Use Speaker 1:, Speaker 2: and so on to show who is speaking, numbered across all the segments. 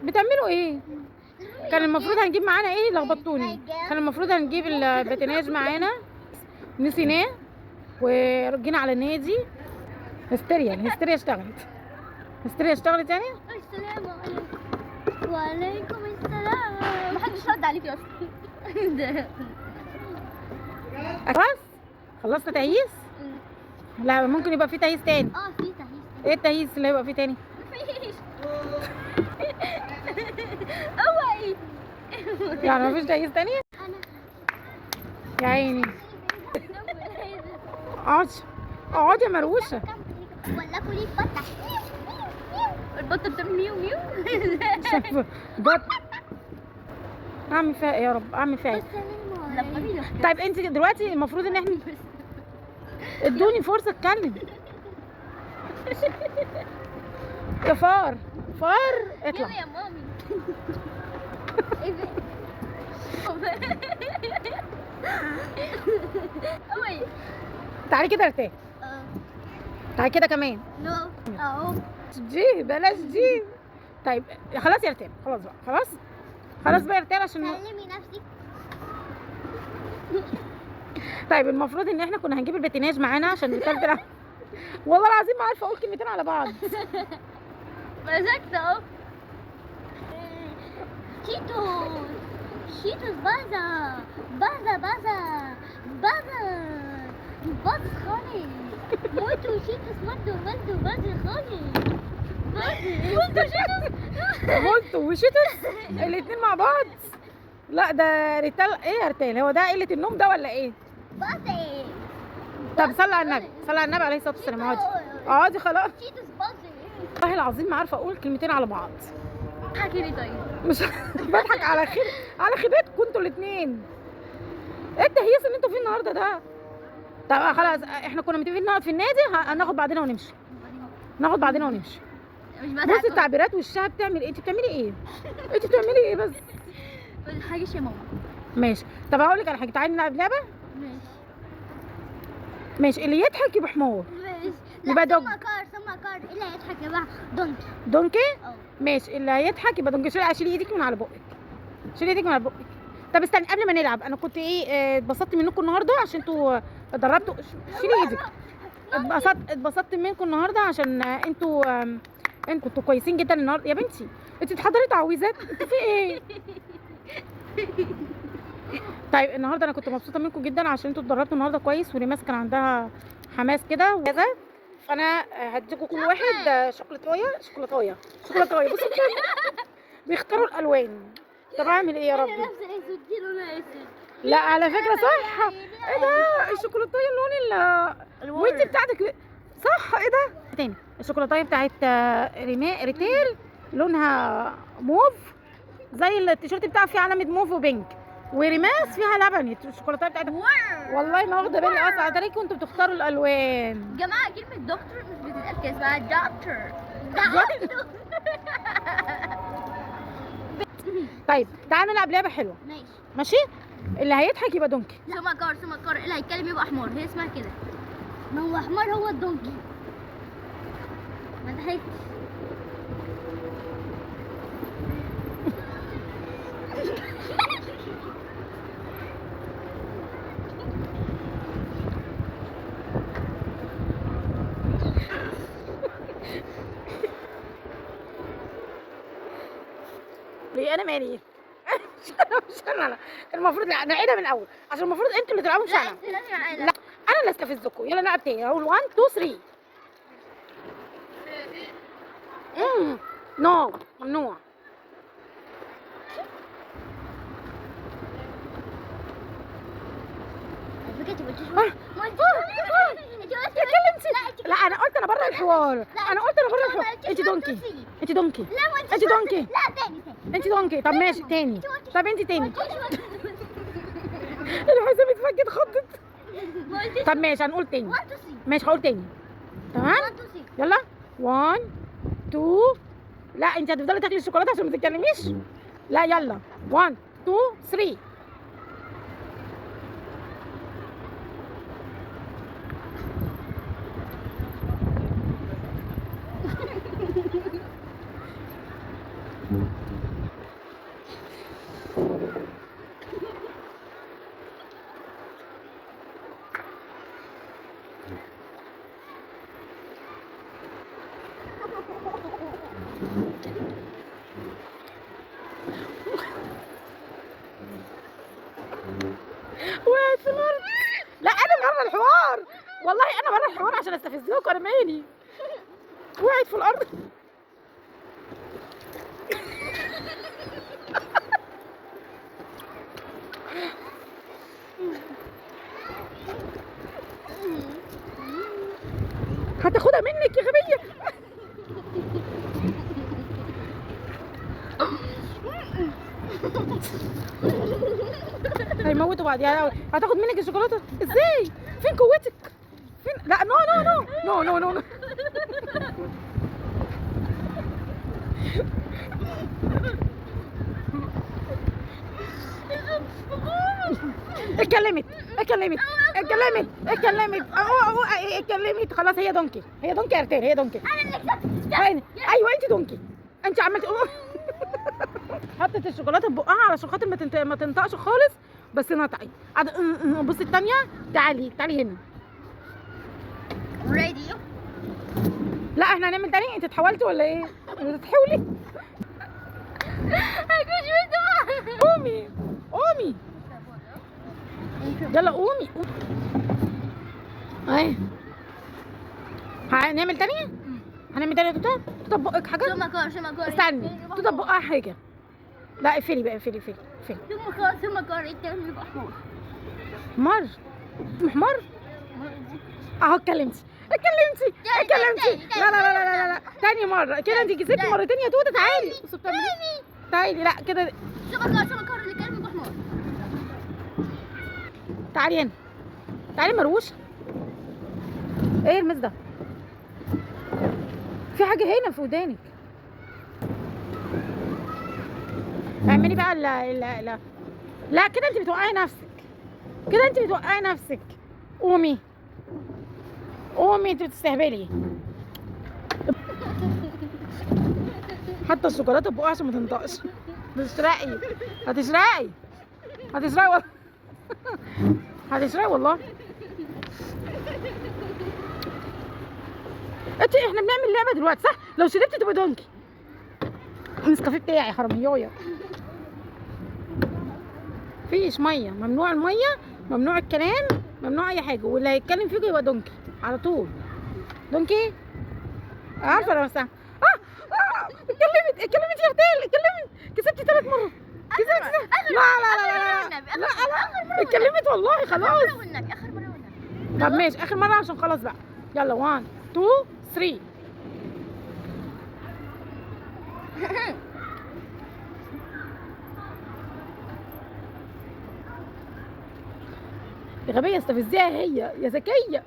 Speaker 1: بتعملوا ايه؟ كان المفروض هنجيب معانا ايه؟ لخبطتوني. كان المفروض هنجيب الباتيناج معانا، نسيناه ورجينا على النادي. الهستيريا اشتغلت. الهستيريا اشتغلت يعني.
Speaker 2: السلام عليكم. وعليكم السلام. محدش رد عليك يا اسطى.
Speaker 1: خلاص خلصنا تهييس. لا ممكن يبقى في تهييس تاني.
Speaker 2: في تهييس.
Speaker 1: ايه التهييس اللي هيبقى فيه تاني؟
Speaker 2: مفيش. اوعي.
Speaker 1: يعني مفيش تهييس تاني؟
Speaker 2: انا
Speaker 1: يا عيني. اقعدي يا مروشه.
Speaker 2: ولا كلي بطه. البطه بتعمل ميو ميو.
Speaker 1: بط. اعمل فيها ايه يا رب؟ اعمل فيها ايه؟ طيب انت دلوقتي المفروض ان احنا ادوني فرصه اتكلم. يا فار اطلع.
Speaker 2: يا مامي. اوي.
Speaker 1: تعالي كده ارتاح. تعالي كده كمان.
Speaker 2: نو. اهو.
Speaker 1: دي بلاش دي. طيب خلاص يا ارتاح، خلاص بقى، خلاص بقى ارتاح عشان
Speaker 2: كلمي نفسك.
Speaker 1: طيب المفروض ان احنا كنا هنجيب الباتيناج معانا عشان نتلتل. والله العظيم ما عارفه اقول كلمتين على بعض.
Speaker 2: مسكت اهو. شيتوس بازا باظ خالص. موتو شيتوس مدو باظ خالص.
Speaker 1: مولتو وشيتوس الاتنين مع بعض. لا ده ريتال. ايه يا ريتال؟ هو ده قله النوم ده ولا ايه؟
Speaker 2: باظ.
Speaker 1: طب صلي على النبي عليه الصلاه والسلام. اقعدي خلاص.
Speaker 2: شيتوس باظ.
Speaker 1: والله العظيم ما عارفه اقول كلمتين على بعض.
Speaker 2: احكي لي طيب.
Speaker 1: مش بضحك على خيبتكم انتوا الاثنين. ايه التهييس اللي انتوا فيه النهارده ده؟ طب خلاص احنا كنا متفقين نقعد في النادي، هناخد بعضنا ونمشي.
Speaker 2: مش
Speaker 1: بصي التعبيرات وشها بتعمل ايه؟ انت بتعملي ايه؟ بس؟
Speaker 2: حاجه يا ماما.
Speaker 1: ماشي. طب هقول لك على حاجه، تعالي نلعب لعبه. ماشي. اللي يضحك يبقى حمار. يبقى دوج.
Speaker 2: ثم كار اللي هيضحك يبقى
Speaker 1: دونكي. ماشي. اللي هيضحك يبقى دونكي. شيلي ايدك من على بقك. طب استني قبل ما نلعب، انا كنت اتبسطت منكم النهارده عشان انتوا اتدربتوا. شيلي ايدك. اتبسطت منكم النهارده عشان انتوا كنتوا كويسين جدا النهارده. يا بنتي انت بتحضري تعويذات؟ انت في ايه؟ طيب النهارده انا كنت مبسوطه منكم جدا عشان انتوا اتدربتوا النهارده كويس، وريماس كان عندها حماس كده وكذا. فانا هديكم كل واحد شوكولاتايه. بصوا بيختاروا الالوان. طب اعمل ايه يا ربي؟ لا على فكره صح. ايه ده؟ الشوكولاتايه اللون وانت بتاعتك صح. ايه ده؟ تاني الشوكولاتايه بتاعت ريتيل لونها موف، زي التيشيرت بتاعها فيه علامه موف وبينك، وريماس فيها لبني. الشوكولاتايه بتاعتها والله ما واخده بالي اصلا. اتاريكم انتوا بتختاروا الالوان.
Speaker 2: جماعه كلمه دكتور مش بتتقال كده، اسمها دكتور.
Speaker 1: طيب تعالوا نلعب لعبه حلوه. ماشي. اللي هيضحك يبقى دونكي.
Speaker 2: ثم كار اللي هيتكلم يبقى حمار. هي اسمها كده. ما هو حمار هو الدونكي. ما ضحكتش.
Speaker 1: ليه انا مالي؟ مش انا المفروض نعيدها من الاول عشان المفروض انتوا اللي تلعبوا مش انا. لا انا اللي استفزكم. يلا نلعب تاني. اقول 1 2 3. نو ممنوع. لا انا قلت انا بره الحوار. انت دونكي. طب ماشي تاني. انت تاني. الحساب اتفكت خضت. طب ماشي هنقول تاني. ماشي هقول تاني. تمام يلا 1 2. لا انت هتفضلي تاكلي الشوكولاته عشان ما تتكلميش. لا يلا 1 2 3. وقعت في الارض. لا انا بره الحوار، والله انا بره الحوار عشان استفزكم، انا مالي. وقعت في الارض. هتاخدها منك يا غبيه. هيموتوا بعض يعني. هتاخد منك الشوكولاته ازاي؟ فين قوتك؟ فين؟ لا نو نو نو نو نو نو. اتكلمت اتكلمت اتكلمت اتكلمت اتكلمت. خلاص هي دونكي، هي دونكي يا ارتيل، هي دونكي. ايوه انت دونكي، انت عملتي حطت الشوكولاته في بقها علشان خاطر ما تنطقش خالص، بس نطقي. بصي الثانيه. تعالي تعالي هنا.
Speaker 2: راديو.
Speaker 1: لا احنا هنعمل تاني. انت اتحولتي ولا ايه؟ بتتحولي؟ قومي قومي يلا قومي. اهي هنعمل تاني. هنعمل تاني يا توتا. توتا بقك حاجه. استني توتا بقها حاجه. لا اقفلي بقى، اقفلي اقفلي اقفلي.
Speaker 2: ثم كار التاني يبقى حمار.
Speaker 1: حمار؟ حمار؟ اهو اتكلمتي اتكلمتي اتكلمتي. لا لا لا لا لا تاني مره كده. انت كسبتي مرتين يا توتا. تعالي تعالي. لا كده.
Speaker 2: ثم كار اللي كان يبقى حمار.
Speaker 1: تعالي هنا. تعالي مروشه. ايه المس ده؟ في حاجه هنا في ودانك. اعملي بقى. لا لا لا لا كده انت بتوقعي نفسك. كده انت بتوقعي نفسك. قومي قومي، انت بتستهبلي. حتى الشوكولاته بقها عشان ما تنطقش. هتسرقي هتسرقي هتسرقي والله. هتسرقي والله. احنا بنعمل لعبه دلوقتي صح؟ لو شربتي تبقى دونكي. النسكافيه بتاعي حراميايه. مفيش ميه، ممنوع الميه، ممنوع الكلام، ممنوع اي حاجه، واللي هيتكلم فيكم يبقى دونكي على طول. دونكي عارفه انا بس. اتكلمت اتكلمت يا اغتال. اتكلمت. كسبتي 3 مرات. كسبتي. لا لا لا لا لا لا اتكلمت والله. خلاص
Speaker 2: اخر مره والنبي.
Speaker 1: طب ماشي اخر مره عشان خلاص بقى. يلا 1 2 3. يا غبيه استفزيها هي يا ذكيه.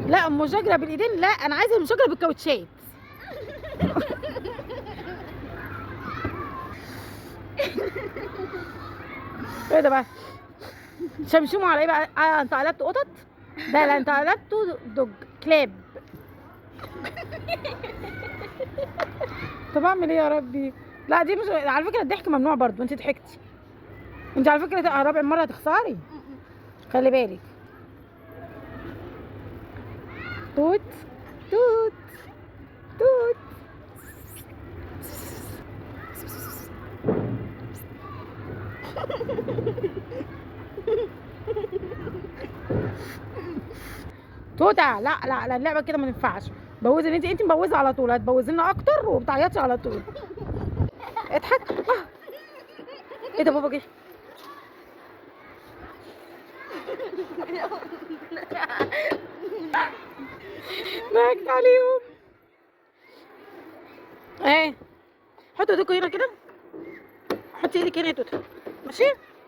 Speaker 1: لا مشاجره بالايدين. لا انا عايزه المشاجره بالكاوتشات. ايه ده بقى؟ شمشموا على ايه بقى؟ انت قلبت قطط؟ ده لا انت قلبته دوج كلاب. طب اعمل ايه يا ربي؟ لا دي مش على فكره. الضحك ممنوع برضو. انت ضحكتي. انت على فكره رابع مره هتخسري. خلي بالك. توت توت توت. توتا. لا لا لا اللعبه كده ما تنفعش. بوزي. انت مبوزه على طول. هتبوزي لنا اكتر وبتعيطي على طول. اضحك. ايه ده بابا جه. ضحكت عليهم. ايه حطي ايديكوا هنا كده. حطي ايدك هنا يا توتا. ماشي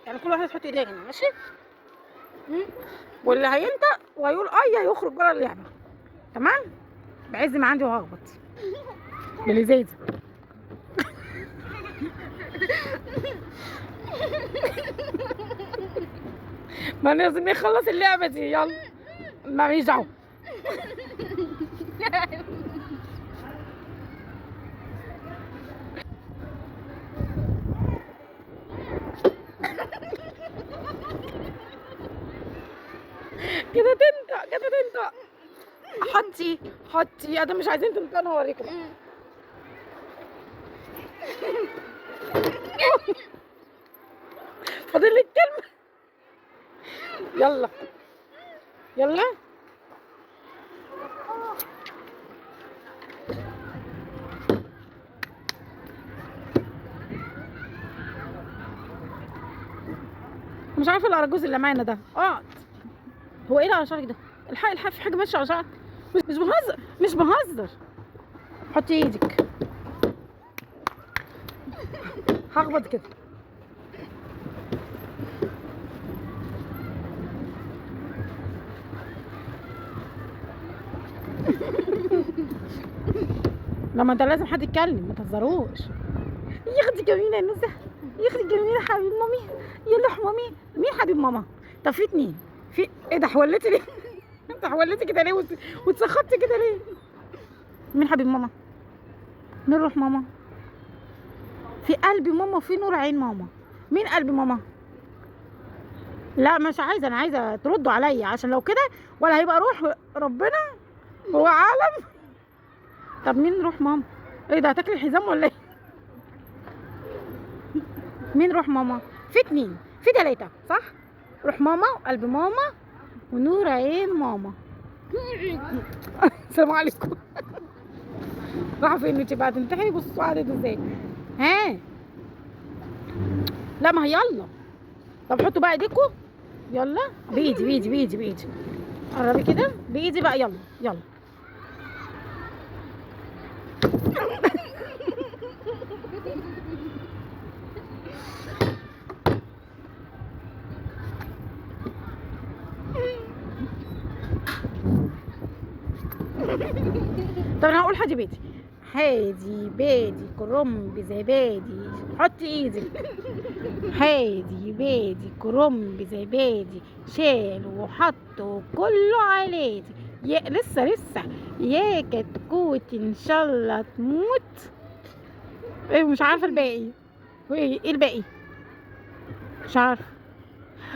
Speaker 1: يعني كل واحده تحط ايديها هنا. ماشي. واللي هينطق وهيقول اي هيخرج بره اللعبه. تمام. بعز ما عندي وهخبط بالازازه. ما لازم نخلص اللعبه دي. يلا ماليش دعوه. كده تنطق كده تنطق. حطي حطي، انا مش عايزين تنطق، انا هوريكم. فاضل لي الكلمه. يلا يلا. مش عارفه الاراجوز اللي معانا ده. اقعد. هو ايه اللي على شعرك ده؟ الحق الحق، في حاجه ماشيه على شعرك. مش بهزر مش بهزر. حطي ايدك. هخبط كده. لما انت لازم حد يتكلم، ما تهزروش. يا اختي جميله يا نزه، يا اختي جميله حبيب مامي. يا لح مامي. مين حبيب ماما؟ طب في اتنين. في ايه ده؟ حولتي ليه؟ انت حولتي كده ليه واتسخطتي كده ليه؟ مين حبيب ماما؟ مين روح ماما؟ في قلب ماما وفي نور عين ماما. مين قلب ماما؟ لا مش عايزه، انا عايزه تردوا عليا، عشان لو كده ولا هيبقى روح ربنا هو عالم. طب مين روح ماما؟ ايه ده؟ هتاكلي الحزام ولا ايه؟ مين روح ماما؟ في اتنين، في تلاتة صح؟ روح ماما وقلب ماما ونور عين ماما. السلام عليكم. راحوا فين انتي بقى؟ تمتحني؟ بصوا قعدت ازاي. ها لا ما هي يلا. طب حطوا بقى ايديكوا. يلا بايدي بايدي بايدي بايدي. قربي كده بايدي بقى. يلا يلا. طب انا هقول حاجه بيدي. هادي بادي كرنب زبادي. حطي ايدك. هادي بادي كرنب زبادي، شال وحط وكله علادي. يا لسه يا كتكوت ان شاء الله تموت. ايه مش عارفه الباقي. ايه الباقي؟ مش عارفه.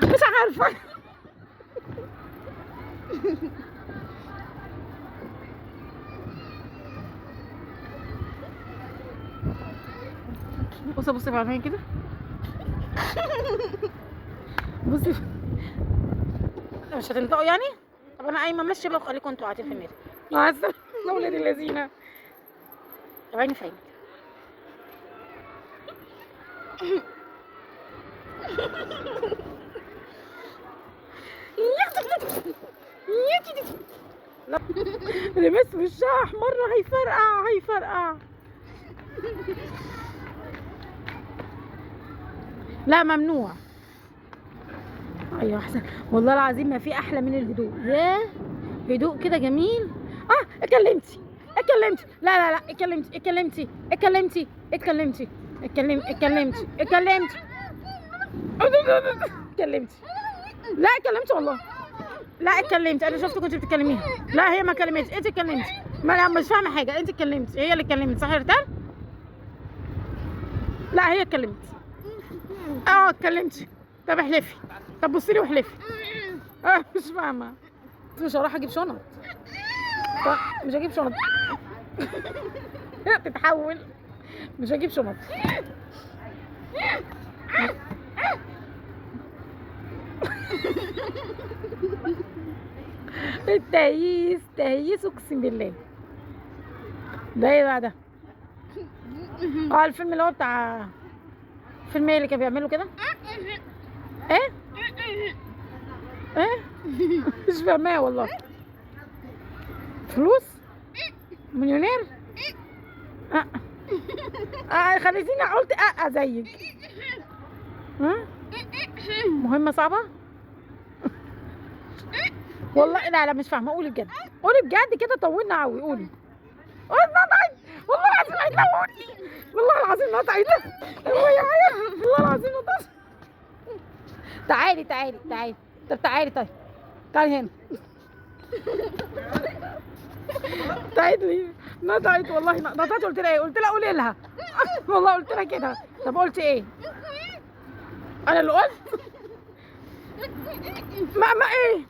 Speaker 1: مش عارفه. بصي بصي بعمل كده. بصي مش هتنطقوا يعني؟ طب انا قايمه ماشيه بقى، وخليكم انتوا قاعدين في النادي. مع السلامه يا ولاد اللذينه. طب عيني في عيني. لا لمس وشها احمر، هيفرقع هيفرقع. لا ممنوع. ايوه احسن والله العظيم، ما في احلى من الهدوء. ياه هدوء كده جميل. اتكلمتي اتكلمتي. لا لا لا اتكلمتي اتكلمتي اتكلمتي اتكلمتي اتكلمتي اتكلمتي اتكلمتي اتكلمتي. لا اتكلمتي والله. لا اتكلمتي، انا شفتك كنت بتتكلميها. لا هي ما كلمتش، انت اتكلمتي. ما لا مش فاهمه حاجه، انت اتكلمتي، هي اللي اتكلمت صح يا ريتال؟ لا هي اتكلمت. اتكلمتي. طب احلفي. طب بصي لي واحلفي. مش فاهمه. مش هروح اجيب شنط. مش هجيب شنط. تتحول. مش هجيب شنط. التهييس تهييس اقسم بالله. ده ايه بقى ده؟ الفيلم اللي هو بتاع فيلم ايه اللي كان بيعملوا كده؟ ايه؟ ايه؟ مش فاهماه والله. فلوس؟ مليونير؟ خليتيني قلت زيك. مهمة صعبة؟ والله لا لا مش فاهمة. قولي بجد، قولي بجد كده، طولنا قوي. قولي. نطعت والله العظيم هيتلوني. والله العظيم نطعت. والله العظيم نطعت. تعالي تعالي تعالي. طب تعالي طيب. تعالي هنا. تعيد لي. نطعت والله، نطعت. قلت لها ايه؟ قلت لها قولي لها. والله قلت لها كده. طب قلت ايه؟ انا اللي قلت؟ ما ايه؟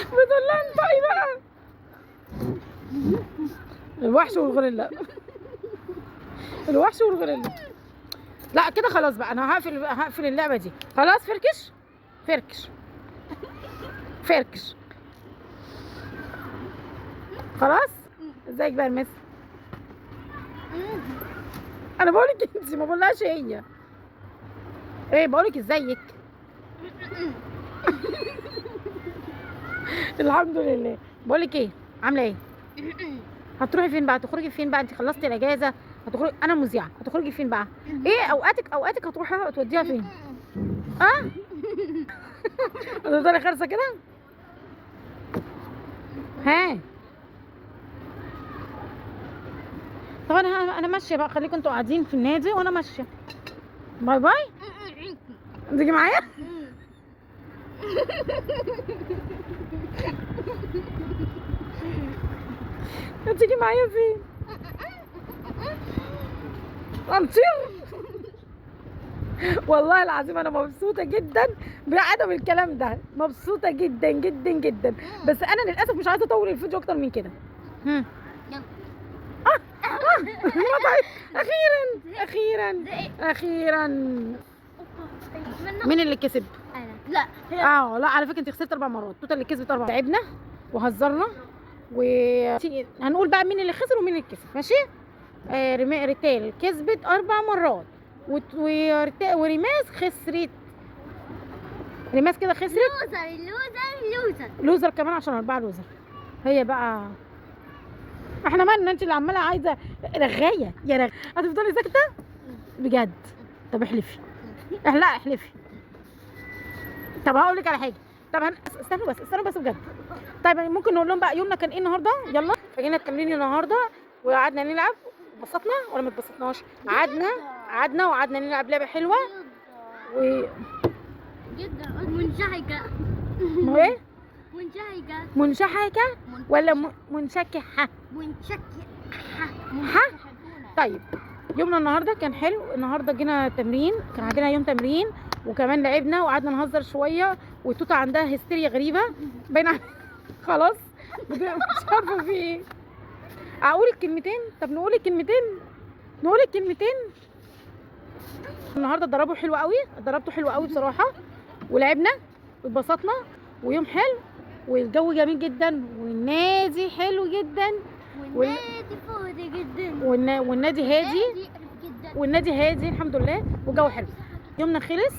Speaker 1: بتقول لها انطقي بقى. الوحش والغوريلا. الوحش والغوريلا. لا كده خلاص بقى، انا هقفل اللعبه دي خلاص. فركش فركش فركش. خلاص. ازيك بقى المس؟ انا بقولك انت، ما بقولهاش هي. ايه بقولك ازيك؟ الحمد لله. بقولك ايه، عامله ايه؟ هتروحي فين بقى؟ هتخرجي فين بقى؟ انت خلصتي الاجازه، هتخرجي. انا مذيعه، هتخرجي فين بقى؟ ايه اوقاتك هتروحيها توديها فين؟ اه. هتفضلي خارسه كده؟ ها. طب انا ماشيه بقى، خليكم انتوا قاعدين في النادي وانا ماشيه. باي باي. تيجي معايا؟ هتيجي معايا فين؟ هنطير. والله العظيم انا مبسوطه جدا بعدم الكلام ده، مبسوطه جدا جدا جدا. بس انا للاسف مش عايزه اطول الفيديو اكتر من كده. اخيرا. مين اللي كسب؟
Speaker 2: لا
Speaker 1: لا على فكره انت خسرت 4 مرات، توتال اللي كسبت 4. تعبنا وهزرنا هنقول بقى مين اللي خسر ومين اللي كسب. ماشي. ريتال كسبت 4 مرات وريماس خسرت. ريماس كده خسرت. لوزر كمان عشان 4 لوزر. هي بقى احنا مالنا؟ انت اللي عماله عايزه رغايه يا رغ. هتفضلي ساكته بجد؟ طب احلفي. لا احلفي. طب هقول لك على حاجه. طب استنوا بس بجد. طيب ممكن نقول لهم بقى يومنا كان ايه النهارده؟ يلا. فجينا التمرين النهارده وقعدنا نلعب. اتبسطنا ولا ما اتبسطناش؟ قعدنا وقعدنا نلعب لعبه حلوه
Speaker 2: جدا منشحكه.
Speaker 1: ايه؟ منشحكه ولا منشكحه؟ طيب يومنا النهارده كان حلو. النهارده جينا تمرين، كان عندنا يوم تمرين وكمان لعبنا وقعدنا نهزر شويه. والتوته عندها هستيريا غريبه باينه. خلاص مش عارفه في ايه. اقول الكلمتين؟ طب نقول الكلمتين. النهارده اتدربوا حلو قوي، اتدربتوا حلو قوي بصراحه، ولعبنا واتبسطنا ويوم حلو والجو جميل جدا والنادي حلو جدا
Speaker 2: والنادي فاضي جدا
Speaker 1: والنادي هادي الحمد لله والجو حلو. يومنا خلص.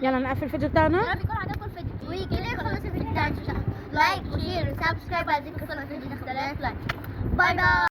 Speaker 1: يلا نقفل الفيديو بتاعنا.
Speaker 2: يا رب يكون عجبكم الفيديو ويجي خلص الفيديو بتاعنا. لايك وشير وسبسكرايب. عايزين توصلوا الفيديو ده 3000 لايك. باي باي.